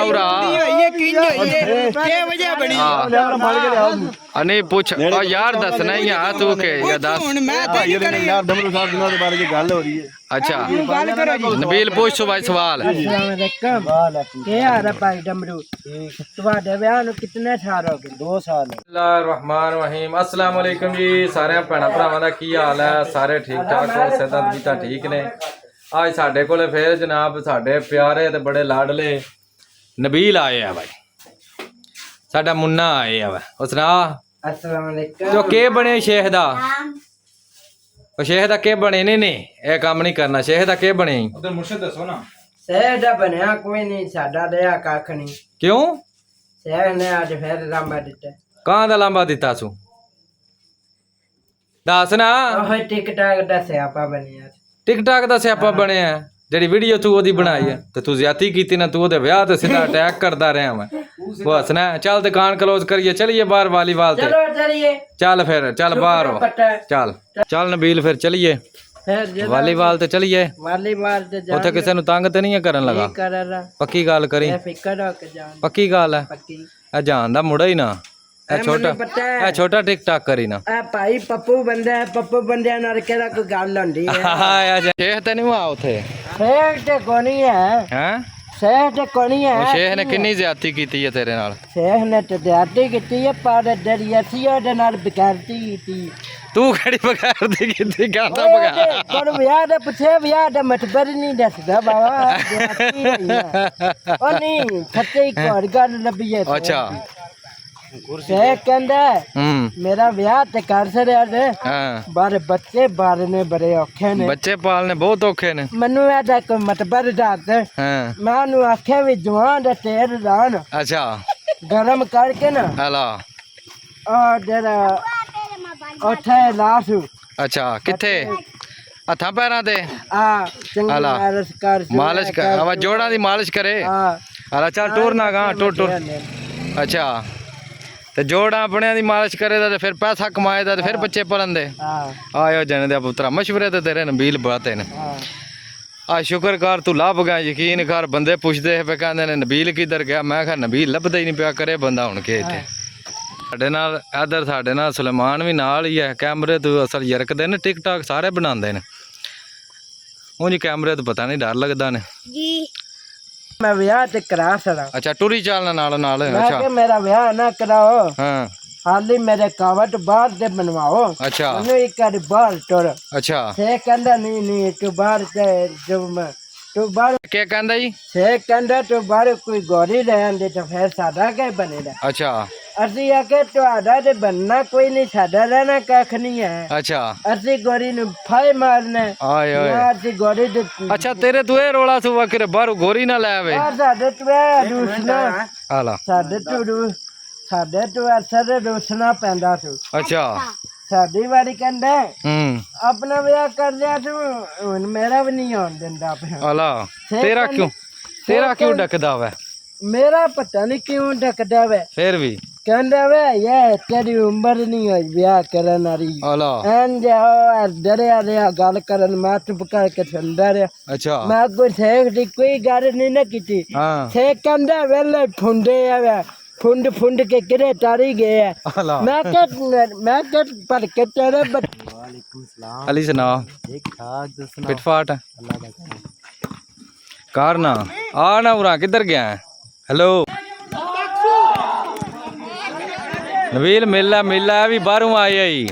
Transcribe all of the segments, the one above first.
उरा नहीं पूछ यार दसना ही आ तू के दस अच्छा नबील पूछ तू भाई सवाल रहमान अस्सलाम वालेकुम जी सारे भैन भरावां दा की हाल है सारे ठीक ठाक हो सेहत जी तां ठीक ने आज साडे कोले फिर जनाब साडे प्यारे ते बड़े लाडले नबील आए हैं भाई साडा मुन्ना आए है भाई सुना अस्सलाम वालेकुम तो के बने शेख दा शेख दा के बने ने ये काम नहीं करना शेख दा के बने उधर मुर्शिद दसो ना शेख दा बनया कोई नहीं साडा दया कख नहीं क्यों शेख ने आज फिर लांबा दिता कहां दा लांबा दिता सू दस ना ओह टिकटाक दा स्यापा बनया टिकटाक दा स्यापा बने है जेडी वीडियो तू ओदी बनाई है ते तू ज्यादती कीती ना तू ओदे ब्याह ते सीधा अटैक करदा रहा मैं बस ना चल दुकान क्लोज करिए चलिए बाहर वालीबाल ते चलो चलिए चल फिर चल बाहर हो चल चल नबील फिर चलिए फिर वालीबाल ते चलिए वालीबाल ते जा उथे किसे नु तंग ते नहीं करन लगा करला पक्की गल करी मैं फिकर हो के जान पक्की गल है पक्की ए जान दा मुड़ा ही ना ए छोटा टिक टाक करी ना ए भाई पप्पू बंदा है पप्पू बंदे नाल केड़ा कोई गल होंदी है हां शेख ते नहीं हुआ उथे शेख ते कोनी है हैं शेख ते कोनी है शेख ने कितनी ज्यादती कीती है तेरे नाल शेख ने ते ज्यादती कीती है पर दरियासिया दे नाल बेकारती कीती तू खड़ी बगैर दी कीती कहता बगैर पर विआह दे पिछे विआह दा मतबर नहीं दसदा बाबा ओ नहीं सच्ची कोई गल लभी है अच्छा शेख कहंदा मेरा विआह ते कर छड़िया ते हां बारे बच्चे बारने बड़े औखे ने बच्चे पालने बहुत औखे ने मनु ऐदा कोई मतबर दस हां मैं नु आखे भी जवान दे तेल लान अच्छा गरम करके ना हला और जरा ओठे लासू अच्छा किथे हथा पैरां ते आ चंगी हला मालिश कर अब जोड़ा दी मालिश करे हां हला चल टूर ना गा टूर टूर अच्छा ते जोड़ा अपने दी मालिश करे ते फिर पैसा कमाए ते फिर बच्चे पलन दे आयो जने दे पुत्रा मशवरे ते तेरे नबील बाते ने आ शुक्र कर तू लभ गया यकीन कर बंदे पुछदे पे कहंदे ने नबील किधर गया मैं कहा नबील लभदा ही नहीं पिया करे बंदा हुन के इथे साडे नाल इधर साडे नाल सुलेमान भी नाल ही है कैमरे तो असल यरकदे ने टिकटॉक सारे बनांदे ने उंज कैमरे तो पता नहीं डर लगदा ने जी मैं विआह ते करा छड़ा अच्छा टुरी चलना नाल नाल मैं अच्छा के मेरा विआह ना कराओ हां हाली मेरे कावट बाहर दे बनवाओ अच्छा मैंने एक बार बाहर टोर अच्छा से कहंदा नहीं तू बाहर ते जो मैं तू बाहर क्या कहंदा जी से कहंदा तू बाहर कोई गोरी रहन दे तो फिर सादा के बनेगा अच्छा असि आके तुहाडा ते बनना कोई नहीं सादा रहना कख नहीं है अच्छा असि गोरी नु फाय मारना आए आए असि गोरी दे अच्छा तेरे तू ए रोला सुवा के बाहर गोरी ना ले आवे साडे तू दूसना आला साडे तू असर दूसना पैंदा तू अच्छा साडी वारी कहंदा हम्म अपना विआह कर लिया तू हुन मेरा भी नहीं होन दिंदा पे आला तेरा क्यों डकदा वे मेरा पता नहीं क्यों डकदा वे फिर भी कहंदा वे ये तेरी उम्र नहीं होई विआह करन वाली आला एन जो डरिया रहा गल करन मैं चुप करके सुनदा रहा अच्छा मैं कोई शेख दी कोई गल नहीं ना कीती हां शेख कहंदा वेले फुंडे आवे फुंड के किरे तारी गए आला मैं पर के तेरे वालेकुम सलाम अली सुना ठीक ठाक दसना पिटफाट अल्लाह दा करम कार ना आ ना उरा किधर गया है हेलो नबील मिला मिला भी बाहरों आए आई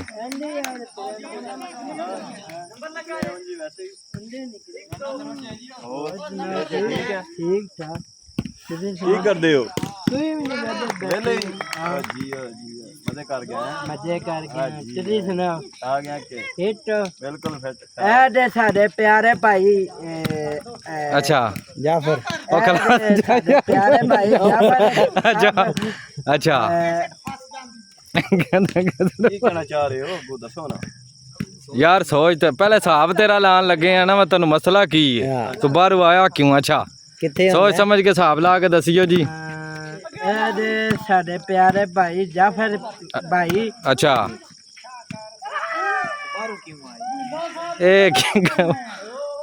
ठीक ठाक ਕੀ ਕਰਦੇ ਹੋ तू भी नहीं ਵੇਲੇ ਜੀ ਮਜ਼ੇ ਕਰ ਗਿਆ मजे कर गया तेरी सुना ਆ ਗਿਆ ਕਿ हिट ਬਿਲਕੁਲ ਫਿੱਟ ए दे साडे प्यारे भाई अच्छा जाफर ओ प्यारे भाई जाफर अच्छा अच्छा ਕੀ ਕਹਿਣਾ ਚਾਹ ਰਹੇ ਹੋ ਉਹ ਦੱਸੋ ਨਾ यार सोच तो पहले हिसाब तेरा लान लगे हैं ना मैं तेन मसला की है तू बाहर आया क्यों अच्छा किथे सोच समझ के हिसाब ला के दसियो जी ए दे साडे प्यारे भाई जाफर भाई अच्छा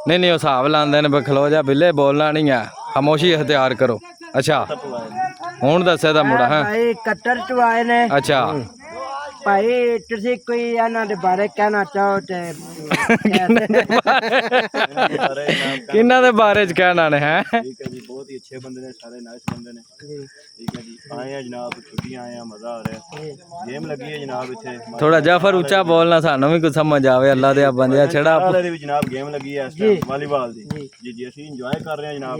नहीं नहीं हिसाब लाते ने खलो जा बिल्ले बोलना नहीं है खामोशी इख्तियार करो ਅੱਛਾ ਪਵਾਏ ਨੇ। ਹੁਣ ਦੱਸਿਆ ਦਾ ਮੁੰਡਾ ਹੈ ਭਾਈ ਕਟਰ ਚ ਆਏ ਨੇ ਅੱਛਾ ਭਾਈ ਤੁਸੀਂ ਕੋਈ ਇਹਨਾਂ ਦੇ ਬਾਰੇ ਕਹਿਣਾ ਚਾਹੋ ਤੇ ਸਾਰੇ ਇਨਾਮ ਕਿਹਨਾਂ ਦੇ ਬਾਰੇ ਚ ਕਹਿਣਾ ਨੇ ਹੈ ਠੀਕ ਹੈ ਜੀ, ਬਹੁਤ ਹੀ ਅੱਛੇ ਬੰਦੇ ਨੇ, ਸਾਰੇ ਨਾਈਸ ਬੰਦੇ ਨੇ। ਠੀਕ ਹੈ ਜੀ, ਆਏ ਆ ਜਨਾਬ, ਛੁੱਟੀਆਂ ਆਏ ਆ, ਮਜ਼ਾ ਆ ਰਿਹਾ। ਗੇਮ ਲੱਗੀ ਹੈ ਜਨਾਬ ਇੱਥੇ ਥੋੜਾ ਜਾਫਰ ਉੱਚਾ ਬੋਲਣਾ, ਸਾਨੂੰ ਵੀ ਕੁਝ ਸਮਝ ਆਵੇ। ਅੱਲਾ ਦੇ ਬੰਦਿਆ ਛੜਾ ਵਾਲੇ ਦੀ ਵੀ ਜਨਾਬ ਗੇਮ ਲੱਗੀ ਹੈ ਇਸ ਟਾਈਮ ਵਾਲੀਬਾਲ ਦੀ। ਜੀ ਅਸੀਂ ਇੰਜੋਏ ਕਰ ਰਹੇ ਹਾਂ ਜਨਾਬ,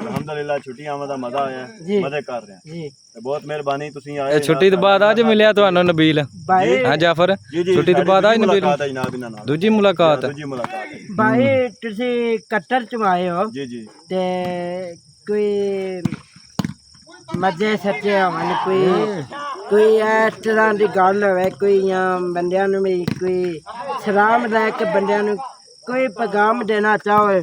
ਅਲਹਮਦੁਲਿਲਾ। ਛੁੱਟੀਆਂ ਦਾ ਮਜ਼ਾ ਆਇਆ, ਮਜ਼ੇ ਕਰ ਰਹੇ ਹਾਂ ਜੀ। ਤੇ ਬਹੁਤ ਮਿਹਰਬਾਨੀ ਤੁਸੀਂ ਆਏ। ਇਹ ਛੁੱਟੀ ਤੋਂ ਬਾਅਦ ਅੱਜ ਮਿਲਿਆ ਤੁਹਾਨੂੰ ਨਬੀਲ? ਭਾਈ ਹਾਂ ਜਾਫਰ, ਜੀ ਜੀ, ਛੁੱਟੀ ਤੋਂ ਬਾਅਦ ਅੱਜ ਨਬੀਲ ਮੁਲਾਕਾਤ ਹੈ ਜਨਾਬ ਇਹਨਾਂ ਨਾਲ। ਦੂਜੀ ਮੁਲਾਕਾਤ? ਦੂਜੀ ਮੁਲਾਕਾਤ ਹੈ ਭਾਈ ਤੁਸੀਂ ਕਟਰ ਚ ਆਏ ਹੋ ਜੀ ਜੀ। ਤੇ ਕੋਈ ਮਜ਼ੇ ਸੱਚੇ ਹੋਣ, ਕੋਈ ਇਸ ਤਰ੍ਹਾਂ ਦੀ ਗੱਲ ਹੋਵੇ, ਕੋਈ ਜਾਂ ਬੰਦਿਆਂ ਨੂੰ ਵੀ ਕੋਈ ਸਲਾਮ ਲੈ ਕੇ ਬੰਦਿਆਂ ਨੂੰ ਕੋਈ ਪੈਗਾਮ ਦੇਣਾ ਚਾਹੋ,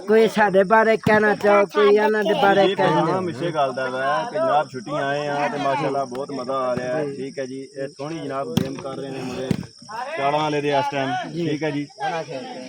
ਕੋਈ ਸਾਡੇ ਬਾਰੇ ਕਹਿਣਾ ਚਾਹੋ, ਕੋਈ ਇਹਨਾਂ ਦੇ ਬਾਰੇ ਕਹਿਣਾ। ਹਾਂ ਇਸੇ ਗੱਲ ਦਾ ਵਾ ਕਿ ਜਨਾਬ ਛੁੱਟੀਆਂ ਆਏ ਆ ਤੇ ਮਾਸ਼ਾਅੱਲਾ ਬਹੁਤ ਮਜ਼ਾ ਆ ਰਿਹਾ ਹੈ। ਠੀਕ ਹੈ ਜੀ, ਇਹ ਸੋਹਣੀ ਜਨਾਬ ਗੇਮ ਕਰ ਰਹੇ ਨੇ ਮੁੰਡੇ ਚਾਲਾਂ ਵਾਲੇ ਦੇ ਇਸ ਟਾਈਮ। ਠੀਕ ਹੈ ਜੀ,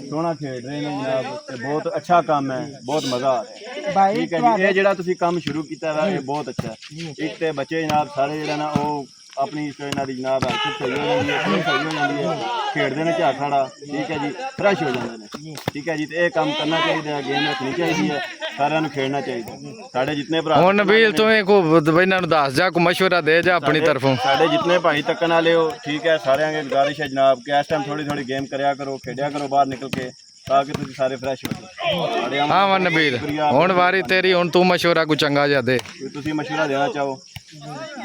ਸੋਹਣਾ ਖੇਡ ਰਹੇ ਨੇ ਜਨਾਬ ਤੇ ਬਹੁਤ ਅੱਛਾ ਕੰਮ ਹੈ, ਬਹੁਤ ਮਜ਼ਾ ਆ ਰਿਹਾ। ਭਾਈ ਠੀਕ ਹੈ ਜੀ, ਇਹ ਜਿਹੜਾ ਤੁਸੀਂ ਕੰਮ ਸ਼ੁਰੂ ਕੀਤਾ ਵਾ ਇਹ ਬਹੁਤ ਅੱਛਾ ਹੈ। ਇੱਕ ਤੇ ਬੱਚੇ ਜਨਾਬ ਸਾਰੇ ਜਿਹੜਾ ਨਾ ਉਹ ਆਪਣੀ ਇਹਨਾਂ ਦੀ ਜਨਾਬ ਹੈਲਥ ਸਹੀ ਹੋ ਜਾਂਦੀ ਹੈ, ਸਹੀ ਹੋ ਜਾਂਦੀ ਹੈ, ਖੇਡਦੇ ਨੇ ਝਾੜ ਸਾੜਾ। ਠੀਕ ਹੈ ਜੀ, ਫਰੈਸ਼ ਹੋ ਜਾਂਦੇ ਨੇ। ਠੀਕ ਹੈ ਜੀ, ਤੇ ਇਹ ਕੰਮ ਕਰਨਾ ਚਾਹੀਦਾ, ਗੇਮ ਰੱਖਣੀ ਚਾਹੀਦੀ ਹੈ, ਸਾਰਿਆਂ ਨੂੰ ਖੇਡਣਾ ਚਾਹੀਦਾ। ਸਾਡੇ ਜਿੰਨੇ ਭਰਾ ਹੁਣ ਨਬੀਲ ਤੂੰ ਕੋ ਇਹਨਾਂ ਨੂੰ ਦੱਸ ਜਾ, ਕੋ ਮਸ਼ਵਰਾ ਦੇ ਜਾ ਆਪਣੀ ਤਰਫੋਂ। ਸਾਡੇ ਜਿੰਨੇ ਭਾਈ ਤੱਕਣ ਵਾਲੇ ਹੋ, ਠੀਕ ਹੈ, ਸਾਰਿਆਂ ਦੀ ਗੁਜ਼ਾਰਿਸ਼ ਹੈ ਜਨਾਬ ਕਿ ਇਸ ਟਾਈਮ ਥੋੜੀ ਗੇਮ ਕਰਿਆ ਕਰੋ, ਖੇਡਿਆ ਕਰੋ ਬਾਹਰ ਨਿਕਲ ਕੇ, ਤਾਂ ਕਿ ਤੁਸੀਂ ਸਾਰੇ ਫਰੈਸ਼ ਹੋ ਜਾਓ। ਹਾਂ ਵਾ ਨਬੀਲ, ਹੁਣ ਵਾਰੀ ਤੇਰੀ, ਹੁਣ ਤੂੰ ਮਸ਼ਵਰਾ ਕੋ ਚੰਗਾ ਜਿਹਾ ਦੇ। ਤੁਸੀਂ ਮਸ਼ਵਰਾ ਦੇਣਾ ਚਾਹੋ?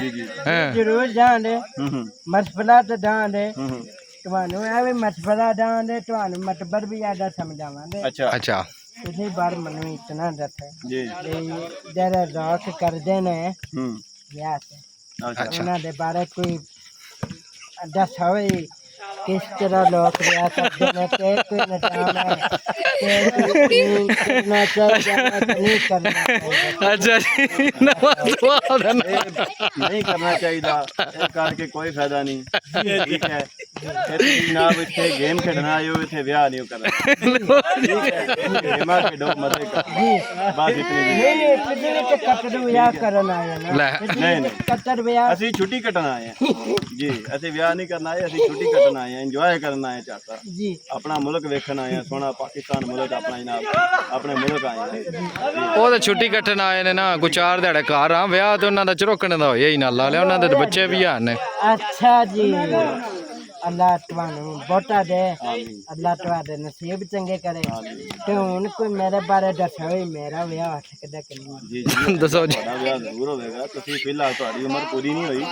ਜੀ ਜੀ। ਹੈਂ ਜ਼ਰੂਰ ਜਾਣਦੇ ਹੂੰ ਮਸ਼ਵਰਾ ਤਾਂ ਜਾਣਦੇ, ਹੂੰ। ਤੁਹਾਨੂੰ ਇਹ ਵੀ ਮਸ਼ਵਰਾ ਜਾਣਦੇ, ਤੁਹਾਨੂੰ ਮਤਬਰ ਵੀ ਆਦਾ ਸਮਝਾਵਾਂਗੇ। ਅੱਛਾ ਅੱਛਾ ਤੁਸੀਂ ਬਾਰ ਮੈਨੂੰ ਇਤਨਾ ਦੱਸੋ ਜੀ। ਜਿਹੜਾ ਰੌਕ ਕਰਦੇ ਨੇ ਹੂੰ ਵਿਆਹ ਤੇ, ਅੱਛਾ ਉਹਨਾਂ ਦੇ ਬਾਰੇ ਕੋਈ ਦੱਸੋ ਵੀ ਕਿਸ ਤਰ੍ਹਾਂ ਲੋਕ ਵਿਆਹ ਕਰਦੇ ਨੇ, ਤੇ ਕੋਈ ਨਿਜ਼ਾਮ ਹੈ ਕਿ ਕਰਨਾ ਚਾਹੀਦਾ ਕਿ ਨਹੀਂ ਕਰਨਾ ਚਾਹੀਦਾ। ਅੱਛਾ ਜੀ, ਨਵਾਜ਼ ਨਹੀਂ ਕਰਨਾ ਚਾਹੀਦਾ, ਇਹ ਕਰਕੇ ਕੋਈ ਫਾਇਦਾ ਨਹੀਂ। ਠੀਕ ਹੈ, ਫਿਰ ਤੁਸੀਂ ਜਨਾਬ ਇੱਥੇ ਗੇਮ ਖੇਡਣਾ ਆਇਓ, ਇੱਥੇ ਵਿਆਹ ਨਹੀਂ ਕਰਨਾ। ਠੀਕ ਹੈ, ਗੇਮਾਂ ਖੇਡੋ, ਮਜ਼ੇ ਕਰੋ, ਬਸ ਇਤਨੀ ਨਹੀਂ ਨਹੀਂ ਤੁਸੀਂ ਵੀ ਤੇ ਕਟਰ ਵਿਆਹ ਕਰਨ ਆਏ ਨਾ, ਲੈ ਨਹੀਂ ਕਟਰ ਵਿਆਹ। ਅਸੀਂ ਛੁੱਟੀ ਕੱਟਣ ਆਏ ਹਾਂ ਜੀ, ਅਸੀਂ ਵਿਆਹ ਨਹੀਂ ਕਰਨਾ ਆਏ, ਅਸੀਂ ਛੁੱਟੀ ਕੱਟਣ ਆਏ ਹਾਂ, ਇੰਜੋਏ ਕਰਨ ਆਏ ਚਾਹਤਾ, ਜੀ ਆਪਣਾ ਮੁਲਕ ਵੇਖਣ ਆਏ ਹਾਂ, ਸੋਹਣਾ ਪਾਕਿਸਤਾਨ ਮੁਲਕ ਆਪਣਾ ਜਨਾਬ, ਆਪਣੇ ਮੁਲਕ ਆਏ ਹਾਂ। ਉਹ ਤਾਂ ਛੁੱਟੀ ਕੱਟਣ ਆਏ ਨੇ ਨਾ, ਕੋਈ 4 ਦਿਹਾੜੇ ਘਰ ਆ, ਵਿਆਹ ਤੇ ਉਹਨਾਂ ਦਾ ਚਰੋਕਣ ਦਾ ਹੋਇਆ ਹੀ ਨਾਲ ਲਾ ਲਿਆ, ਉਹਨਾਂ ਦੇ ਤਾਂ ਬੱਚੇ ਵੀ ਹਨ ਨੇ। ਅੱਛਾ ਜੀ, ਅੱਲਾਹ ਤੁਹਾਨੂੰ ਬਹੁਤਾ ਦੇ, ਆਮੀਨ ਅੱਲਾਹ ਤੁਹਾਡੇ ਨਸੀਬ ਚੰਗੇ ਕਰੇ। ਤੇ ਹੁਣ ਕੋਈ ਮੇਰੇ ਬਾਰੇ ਦੱਸੋ ਵੀ ਮੇਰਾ ਵਿਆਹ ਹੋ ਸਕਦਾ ਕਿ ਨਹੀਂ? ਜੀ ਜੀ, ਦੱਸੋ ਜੀ। ਤੁਹਾਡਾ ਵਿਆਹ ਜ਼ਰੂਰ ਹੋਵੇਗਾ। ਤੁਸੀਂ ਫਿਲਹਾਲ ਤੁਹਾਡੀ ਉਮਰ ਪੂਰੀ ਨਹੀਂ ਹੋਈ,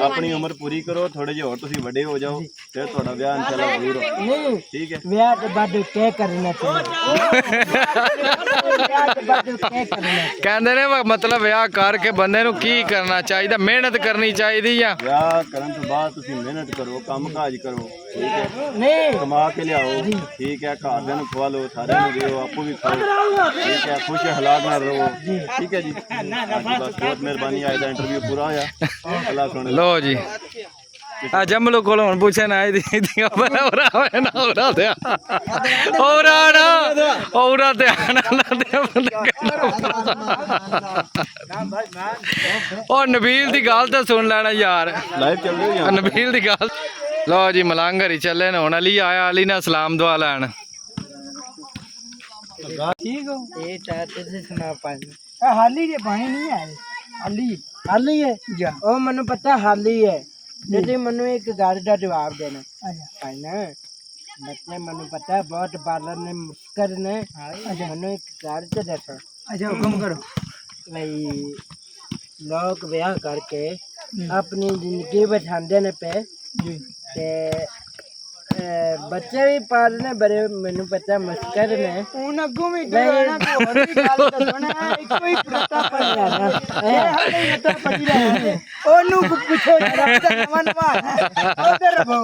ਆਪਣੀ ਉਮਰ ਪੂਰੀ ਕਰੋ, ਥੋੜੇ ਜਿਹੇ ਹੋਰ ਤੁਸੀਂ ਵੱਡੇ ਹੋ ਜਾਓ, ਫਿਰ ਤੁਹਾਡਾ ਵਿਆਹ ਇਨਸ਼ਾਅੱਲਾ ਜ਼ਰੂਰ ਹੋਵੇਗਾ। ਨਹੀਂ ਠੀਕ ਹੈ, ਵਿਆਹ ਦੇ ਬਾਅਦ ਕੀ ਕਰਨਾ ਚਾਹੀਦਾ? ਵਿਆਹ ਦੇ ਬਾਅਦ ਕੀ ਕਰਨਾ ਚਾਹੀਦਾ? ਕਹਿੰਦੇ ਨੇ ਮਤਲਬ ਵਿਆਹ ਕਰਕੇ ਬੰਦੇ ਨੂੰ ਕੀ ਕਰਨਾ ਚਾਹੀਦਾ? ਮਿਹਨਤ ਕਰਨੀ ਚਾਹੀਦੀ ਆ? ਵਿਆਹ ਕਰਨ ਤੋਂ ਬਾਅਦ ਤੁਸੀਂ ਮਿਹਨਤ ਕਰੋ, ਕੰਮ ਕਾਜ ਕਰੋ। ਠੀਕ ਹੈ, ਨਹੀਂ ਕਮਾ ਕੇ ਲਿਆਓ। ਠੀਕ ਹੈ, ਘਰਦਿਆਂ ਨੂੰ ਖਵਾ ਲਓ, ਸਾਰਿਆਂ ਨੂੰ ਦਿਓ, ਆਪੋ ਵੀ ਖਾਓ। ਠੀਕ ਹੈ, ਖੁਸ਼ ਹਾਲਾਤ ਨਾਲ ਰਹੋ। ਠੀਕ ਹੈ ਜੀ, ਬਸ ਬਹੁਤ ਮਿਹਰਬਾਨੀ। ਅੱਜ ਦਾ ਇੰਟਰਵਿਊ ਪੂਰਾ ਹੋਇਆ, ਅੱਲਾਹ ਸੁਣੇ। ਲੋ ਜੀ, ਆ ਜਮਲੂ ਕੋਲ ਹੁਣ ਪੁੱਛੇ ਨਾ ਇਹਦੀ ਔਰਾ ਹੋਵੇ ਨਾ ਔਰਾ ਤੇ ਔਰਾ ਨਾ ਔਰਾ ਤੇ ਆਣਾ ਉਹ ਨਬੀਲ ਦੀ ਗੱਲ ਤਾਂ ਸੁਣ ਲੈਣਾ ਯਾਰ, ਲਾਈਵ ਚੱਲ ਰਹੀ ਹੈ। ਨਬੀਲ ਦੀ ਗੱਲ। ਲੋ ਜੀ, ਮਲੰਗਰ ਹੀ ਚੱਲੇ ਨੇ ਹੁਣ। ਅਲੀ ਆਇਆ, ਅਲੀ ਨਾਲ ਸਲਾਮ ਦੁਆ ਲੈਣ। ठीक हो ये चाहते थे सुना पानी हाली के पानी नहीं आए हाली हाली है जा ओ मनु पता हाली है जैसे मनु एक गाड़ी का जवाब देना है ना बच्चे मनु पता बहुत बालर ने मुस्कर ने मनु एक गाड़ी से देखो अच्छा हुक्म करो भाई लोग ब्याह करके अपनी जिंदगी बिठाते ने पे के ਬੱਚੇ ਵੀ ਪਾਲਨੇ ਬੜੇ ਮੈਨੂੰ ਪਤਾ ਮੁਸ਼ਕਲ ਨੇ ਹੁਣ ਅੱਗੋਂ ਵੀ ਗਾਣਾ ਕੋਈ ਹੋਰ ਵੀ ਗੱਲ ਦੱਸਣਾ ਇੱਕੋ ਹੀ ਪ੍ਰਤਾ ਪੜਿਆ ਨਾ ਇਹ ਹਾਲੇ ਤਾਂ ਪੜੀ ਰਹੇ ਉਹਨੂੰ ਪੁੱਛੋ ਨਵਾਂ ਨਵਾਂ ਉਧਰ ਰਹੋ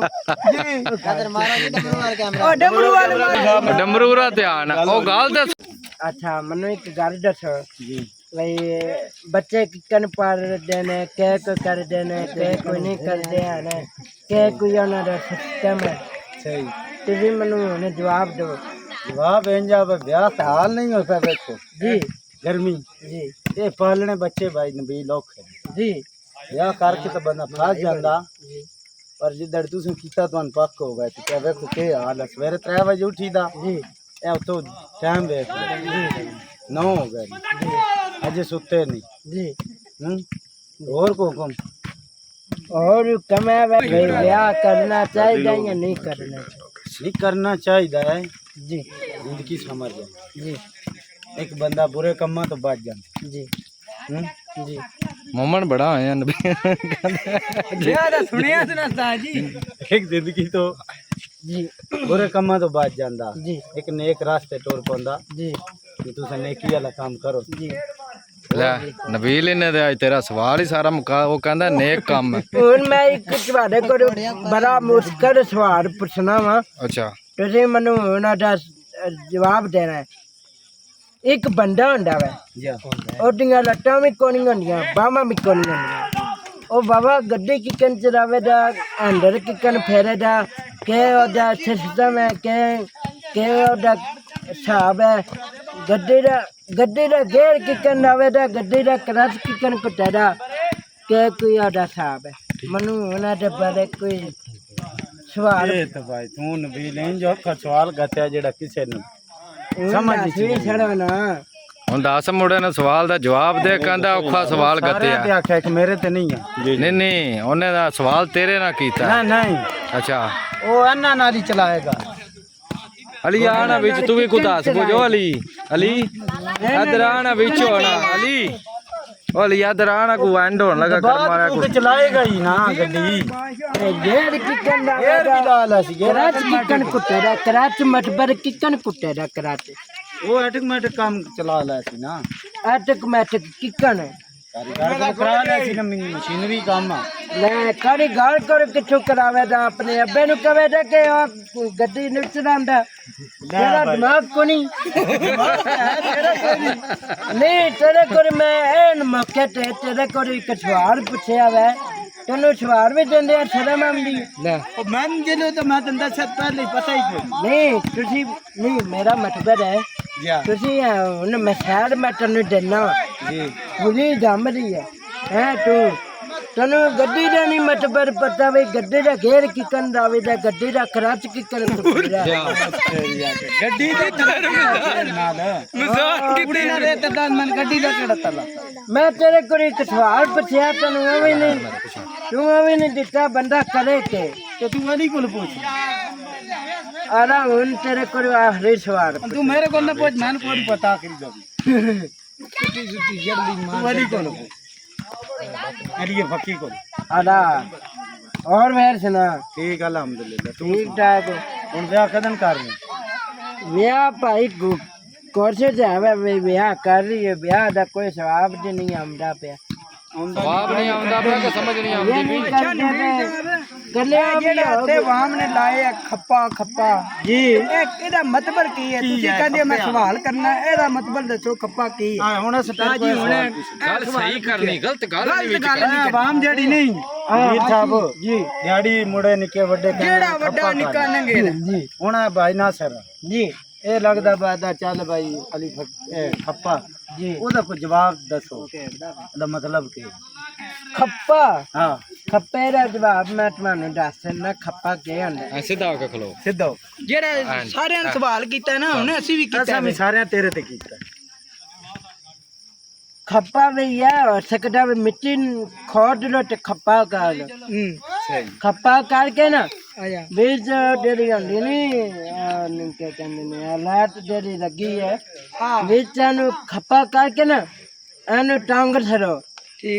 ਜੀ ਕਦਰ ਮਾਰੋ ਜੀ ਡਮਰੂ ਵਾਲਾ ਕੈਮਰਾ ਉਹ ਡਮਰੂ ਵਾਲਾ ਡਮਰੂ ਦਾ ਧਿਆਨ। ਉਹ ਗੱਲ ਦੱਸ। ਅੱਛਾ ਮੈਨੂੰ ਇੱਕ ਗੱਲ ਦੱਸੋ ਜੀ ਵਈ ਬੱਚੇ ਕਿਕਨ ਪੜਦੇ ਨੇ ਕਿ ਕੋਈ ਕਰਦੇ ਨੇ ਕਿ ਕੋਈ ਨਹੀਂ ਕਰਦੇ ਹਨ ਕਿ ਕੋਈ ਉਹਨਾਂ ਦਾ ਸਿਸਟਮ ਹੈ ਸਹੀ ਤੁਸੀਂ ਮੈਨੂੰ ਹੁਣ ਜਵਾਬ ਦਿਓ। जवाब इंजा विਆਹ हाल नहीं होता देखो जी गर्मी जी ਇਹ ਪਾਲਣੇ ਬੱਚੇ ਭਾਈ ਨਬੀਲ ਔਖੇ ਜੀ ਵਿਆਹ ਕਰਕੇ ਤਾਂ ਬੰਦਾ ਫਸ ਜਾਂਦਾ ਪਰ ਜਿੱਦੜ ਤੁਸੀਂ ਕੀਤਾ ਤੁਹਾਨੂੰ ਪੱਕ ਹੋ ਗਿਆ ਤੇ ਵੇਖੋ ਕੀ ਹਾਲ ਹੈ ਸਵੇਰੇ 3 ਵਜੇ ਉੱਠੀਦਾ ਜੀ ਇਹ ਉਤੋਂ ਟਾਈਮ ਵੇਖ ਜੀ 9 ਹੋ ਗਏ ਜੀ ਅਜੇ ਸੁੱਤੇ ਨਹੀਂ ਜੀ ਹੋਰ ਕੋ ਹੁਕਮ और कमे ब्याह करना चाहिए या नहीं करना नहीं करना चाहिए है जी जिंदगी समझ जाए जी एक बंदा बुरे कम्मा तो बच जाए जी जी मोमन बड़ा आया सुनिया सुना जी एक जिंदगी तो जी बुरे कम्मा तो बच जाता जी एक नेक रास्ते टुर पांदा जी तुम नेकी वाला काम करो जी ਲੈ ਨਬੀਲ ਇਹਨੇ ਤੇ ਅੱਜ ਤੇਰਾ ਸਵਾਲ ਹੀ ਸਾਰਾ ਮੁਕਾ ਉਹ ਕਹਿੰਦਾ ਨੇਕ ਕੰਮ ਹੈ ਹੁਣ ਮੈਂ ਇੱਕ ਤੁਹਾਡੇ ਕੋਲ ਬੜਾ ਮੁਸ਼ਕਲ ਸਵਾਲ ਪੁੱਛਣਾ ਵਾ ਅੱਛਾ ਤੁਸੀਂ ਮੈਨੂੰ ਉਹਨਾਂ ਦਾ ਜਵਾਬ ਦੇਣਾ ਹੈ ਇੱਕ ਬੰਦਾ ਹੁੰਦਾ ਵਾ ਉਹਦੀਆਂ ਲੱਟਾਂ ਵੀ ਕੋਣੀਆਂ ਹੁੰਦੀਆਂ ਬਾਹਾਂ ਵੀ ਕੋਣੀਆਂ ਹੁੰਦੀਆਂ ਉਹ ਬਾਬਾ ਗੱਡੀ ਕਿੱਕਣ ਚਲਾਵੇ ਦਾ ਅੰਦਰ ਕਿੱਕਣ ਫੇਰੇ ਦਾ ਕਿ ਉਹਦਾ ਸਿਸਟਮ ਹੈ ਕਿ ਉਹਦਾ ਹਿਸਾਬ ਹੈ ਗੱਡੀ ਦਾ ਗੇਅਰ ਕਿੱਕਣ ਆਵੇ ਦਾ ਗੱਡੀ ਦਾ ਕਲਚ ਕਿੱਕਣ ਕੁੱਟੇ ਦਾ ਕਿ ਕੋਈ ਉਹਦਾ ਹਿਸਾਬ ਹੈ ਮੈਨੂੰ ਉਹਨਾਂ ਦੇ ਬਾਰੇ ਕੋਈ ਸਵਾਲ ਇਹ ਤਾਂ ਭਾਈ ਤੂੰ ਨਬੀ ਲੈਣ ਜੋ ਸਵਾਲ ਗਤਿਆ ਜਿਹੜਾ ਕਿਸੇ ਨੂੰ ਸਮਝ ਨਹੀਂ ਛੜਾ ਨਾ ਹੁਣ 10 ਮੁੰਡੇ ਨੇ ਸਵਾਲ ਦਾ ਜਵਾਬ ਦੇ ਕਹਿੰਦਾ ਔਖਾ ਸਵਾਲ ਗੱਤਿਆ ਤੇ ਆਖਿਆ ਕਿ ਮੇਰੇ ਤੇ ਨਹੀਂ ਆ ਨਹੀਂ ਉਹਨੇ ਦਾ ਸਵਾਲ ਤੇਰੇ ਨਾਲ ਕੀਤਾ ਨਹੀਂ ਅੱਛਾ ਉਹ ਇਹਨਾਂ ਨਾਲ ਹੀ ਚਲਾਏਗਾ ਅਲੀ ਆਣਾ ਵਿੱਚ ਤੂੰ ਵੀ ਕੁ ਦੱਸ ਬੋਝੋ ਅਲੀ ਇਧਰ ਆਣਾ ਵਿੱਚ ਹੋਣਾ ਅਲੀ ਉਹ ਅਲੀ ਇਧਰ ਆਣਾ ਕੋ ਐਂਡ ਹੋਣ ਲਗਾ ਕਰ ਮਾਰਿਆ ਕੋ ਚਲਾਏਗਾ ਹੀ ਨਾ ਗੱਡੀ ਗੇੜ ਕਿੱਕਣ ਦਾ ਗੇੜ ਵੀ ਲਾਲ ਸੀ ਕਰਾਚ ਕਿੱਕਣ ਕੁੱਟੇ ਦਾ ਕਰਾਚ ਮਟਬਰ ਕਿੱਕਣ ਕੁੱਟੇ ਦਾ ਕਰਾਚ ਉਹ ਆਟੋਮੈਟਿਕ ਕੰਮ ਚਲਾ ਲਿਆ ਸੀ ਨਾ ਆਟੋਮੈਟਿਕ ਕਿੱਕਣ ਕਾਰੀਗਰ ਕਰਾ ਲਿਆ ਸੀ ਨਾ ਮਸ਼ੀਨਰੀ ਕੰਮ ਲੈ ਕਾਰੀਗਰ ਕਰ ਕਿੱਥੋਂ ਕਰਾਵੇ ਦਾ ਆਪਣੇ ਅੱਬੇ ਨੂੰ ਕਵੇ ਦਾ ਕਿ ਆ ਗੱਡੀ ਨੂੰ ਚਲਾਉਂਦਾ ਤੇਰਾ ਦਿਮਾਗ ਕੋ ਨਹੀਂ ਨਹੀਂ ਤੇਰੇ ਕੋਲ ਮੈਂ ਐਨ ਮੌਕੇ ਤੇ ਤੇਰੇ ਕੋਲ ਇੱਕ ਸਵਾਲ ਪੁੱਛਿਆ ਵੈ ਤੈਨੂੰ ਸਵਾਲ ਵੀ ਦਿੰਦੇ ਆ ਸ਼ਰਮ ਆਉਂਦੀ ਲੈ ਮੈਂ ਜਿਹਨੂੰ ਤਾਂ ਮੈਂ ਤੈਨੂੰ ਦੱਸਿਆ ਪਹਿਲੇ ਪਤਾ ਹੀ ਕੋਈ ਨਹੀਂ ਤੁਸੀਂ ਨਹੀਂ ਮੇਰਾ ਮਤਲਬ ਹੈ ਤੁਸੀਂ ਹੁਣ ਮੈਂ ਸ਼ਾਇਦ ਮੈਂ ਤੈਨੂੰ ਦੇਣਾ ਜੀ ਬੁਲੀ ਜੰਮ ਰਹੀ ਹੈ ਤੈਨੂੰ ਗੱਡੀ ਦਾ ਨਹੀਂ ਮਤਲਬ ਪਤਾ ਵੀ ਗੱਡੀ ਦਾ ਗੇਅਰ ਕਿੱਕਣ ਦਾ ਵੇ ਦਾ ਗੱਡੀ ਦਾ ਕਰਾਚ ਕਿੱਕਣ ਕੁੱਟਦਾ ਗੱਡੀ ਦੇ ਨਾਲ ਮਜ਼ਾਕ ਕਿਤੇ ਨਾ ਰੇ ਤਾਂ ਮਨ ਗੱਡੀ ਦਾ ਕਿਹੜਾ ਤਲਾ ਮੈਂ ਤੇਰੇ ਕੋਲ ਇੱਕ ਸਵਾਲ ਪੁੱਛਿਆ ਤੈਨੂੰ ਐਵੇਂ ਨਹੀਂ ਦਿੱਤਾ ਬੰਦਾ ਕਰੇ ਕਿ ਤੇ ਤੂੰ ਵਾਲੀ ਕੋਲ ਪੁੱਛ ਆਰਾ ਹੁਣ ਤੇਰੇ ਕੋਲ ਆਖਰੀ ਸਵਾਲ ਤੂੰ ਮੇਰੇ ਕੋਲ ਨਾ ਪੁੱਛ ਮੈਨੂੰ ਕੋਈ ਪਤਾ ਕਰੀ ਜਾਵੇ ਛੁੱਟੀ ਜਲਦੀ ਮਾਰ ਵਾਲੀ ਕੋਲ अरे फकी को आला और मेहर सुना ठीक अल्हम्दुलिल्लाह ठीक ठाक हुन ब्याह कदन कर रही ब्याह भाई कोर्से जावे ब्याह कर रही है ब्याह दा कोई सवाब नहीं आंदा पे ਸਵਾਬ ਨਹੀਂ ਆਉਂਦਾ ਪਿਆ ਕਿ ਸਮਝ ਨਹੀਂ ਆਉਂਦੀ ਕੱਲੇ ਜਿਹੜੇ ਹੱਥੇ ਵਾਮ ਨੇ ਲਾਏ ਖੱਪਾ ਜੀ ਇਹਦਾ ਮਤਲਬ ਕੀ ਹੈ ਤੁਸੀਂ ਕਹਿੰਦੇ ਮੈਂ ਸਵਾਲ ਕਰਨਾ ਇਹਦਾ ਮਤਲਬ ਦੱਸੋ ਖੱਪਾ ਕੀ ਹੈ ਹੁਣ ਸਟਾਰ ਜੀ ਹੁਣ ਗੱਲ ਸਹੀ ਕਰਨੀ ਗਲਤ ਗੱਲ ਨਹੀਂ ਵਿੱਚ ਕਰਨੀ ਵਾਮ ਜਿਹੜੀ ਨਹੀਂ ਵੀਰ ਸਾਹਿਬ ਜੀ ਦਿਹਾੜੀ ਮੁੰਡੇ ਨਿੱਕੇ ਵੱਡੇ ਜਿਹੜਾ ਵੱਡਾ ਨਿੱਕਾ ਨੰਗੇ ਜੀ ਹੁਣ ਭਾਈ ਨਾਸਰ ਜੀ ਇਹ ਲੱਗਦਾ ਬਾਦਾ ਚੱਲ ਭਾਈ ਅਲੀ ਖੱਪਾ ਜੀ ਉਹਦਾ ਕੋਈ ਜਵਾਬ ਦੱਸੋ ਉਹਦਾ ਮਤਲਬ ਕੀ ਖੱਪਾ ਹਾਂ ਖੱਪੇ ਦਾ ਜਵਾਬ ਮੈਂ ਤੁਹਾਨੂੰ ਦੱਸ ਦਿੰਦਾ ਖੱਪਾ ਕੀ ਹੁੰਦਾ ਸਿੱਧਾ ਹੋ ਕੇ ਖਲੋ ਸਿੱਧਾ ਜਿਹੜਾ ਸਾਰਿਆਂ ਨੇ ਸਵਾਲ ਕੀਤਾ ਨਾ ਹੁਣ ਅਸੀਂ ਵੀ ਕੀਤਾ ਅਸੀਂ ਸਾਰਿਆਂ ਤੇਰੇ ਤੇ ਕੀਤਾ ਖੱਪਾ ਵੀ ਇਹ ਹੋ ਸਕਦਾ ਵੀ ਮਿੱਟੀ ਖੋਦ ਲੋ ਤੇ ਖੱਪਾ ਕਰ ਖੱਪਾ ਕਰਕੇ ਨਾ ਵਿੱਚ ਜਿਹੜੀ ਹੁੰਦੀ ਨੀ ਕੀ ਕਹਿੰਦੇ ਨੇ ਲਾਟ ਜਿਹੜੀ ਲੱਗੀ ਹੈ ਵਿੱਚ ਨੂੰ ਖੱਪਾ ਕਰਕੇ ਨਾ ਇਹਨੂੰ ਟੰਗ ਛੜੋ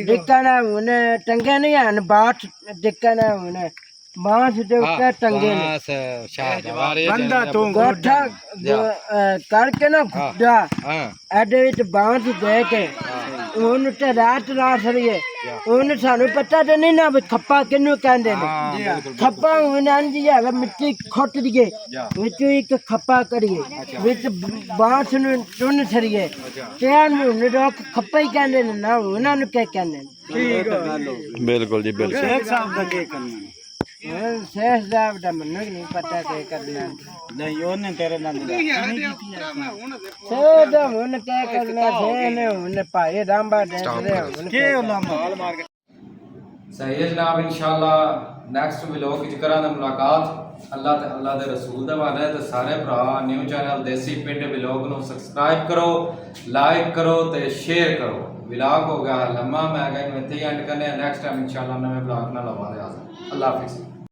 ਡਿੱਕਣਾ ਉਹਨੇ ਟੰਗੇ ਨਹੀਂ ਹਨ ਬਾਟ ਡਿੱਕਣਾ ਉਹਨੇ ਬਾਂਸ ਦੇ ਉੱਤੇ ਟੰਗੇ ਨੇ ਬੰਦਾ ਤੂੰ ਗੋਠਾ ਕਰਕੇ ਨਾ ਗੁੱਡਾ ਇਹਦੇ ਵਿੱਚ ਬਾਂਸ ਦੇ ਕੇ ਉਹਨੂੰ ਤੇ ਰਾਤ ਸਰੀਏ ਉਹਨੂੰ ਸਾਨੂੰ ਪਤਾ ਤੇ ਨਹੀਂ ਨਾ ਵੀ ਖੱਪਾ ਕਿਹਨੂੰ ਕਹਿੰਦੇ ਨੇ ਖੱਪਾ ਉਹਨਾਂ ਦੀ ਹੈ ਮਿੱਟੀ ਖੁੱਟ ਦੀਏ ਵਿੱਚ ਇੱਕ ਖੱਪਾ ਕਰੀਏ ਵਿੱਚ ਬਾਂਸ ਨੂੰ ਚੁੰਨ ਸਰੀਏ ਤੇ ਉਹਨੂੰ ਲੋਕ ਖੱਪਾ ਹੀ ਕਹਿੰਦੇ ਨੇ ਨਾ ਉਹਨਾਂ ਨੂੰ ਕੀ ਕਹਿੰਦੇ ਨੇ ਬਿਲਕੁਲ ਜੀ ਬਿਲਕੁਲ ਸ਼ੇਖ ਸਾਹਿਬ ਦਾ ਕੀ ਕਰਨਾ ਸੇਸ ਦਾ ਬੜਾ ਮੈਨੂੰ ਨਹੀਂ ਪਤਾ ਕੀ ਕਰਨਾ ਨਹੀਂ ਉਹਨੇ ਤੇਰੇ ਨਾਲ ਸੇਸ ਦਾ ਹੁਣ ਕੀ ਕਰਨਾ ਸੇ ਨੇ ਹੁਣ ਭਾਈ ਰਾਂਬਾ ਦੇ ਹੁਣ ਕੀ ਉਲਾਮਾ ਸਹੀ ਹੈ ਜਨਾਬ ਇਨਸ਼ਾਅੱਲਾ ਨੈਕਸਟ ਵਲੌਗ ਵਿੱਚ ਕਰਾਂਗੇ ਮੁਲਾਕਾਤ ਅੱਲਾਹ ਤੇ ਅੱਲਾਹ ਦੇ ਰਸੂਲ ਦੇ ਵਾਲੇ ਤੇ ਸਾਰੇ ਭਰਾ ਨਿਊ ਚੈਨਲ ਦੇਸੀ ਪਿੰਡ ਵਲੌਗ ਨੂੰ ਸਬਸਕ੍ਰਾਈਬ ਕਰੋ ਲਾਈਕ ਕਰੋ ਤੇ ਸ਼ੇਅਰ ਕਰੋ ਵਲੌਗ ਹੋ ਗਿਆ ਲੰਮਾ ਮੈਂ ਕਹਿੰਦਾ ਇੱਥੇ ਹੀ ਐਂਡ ਕਰਨੇ ਆ ਨੈਕਸਟ ਟਾਈਮ ਇਨਸ਼ਾਅੱਲਾ ਨਵੇਂ ਵਲੌਗ ਨਾਲ ਆਵਾਂਗੇ ਅੱਲਾਹ ਹਾਫਿਜ਼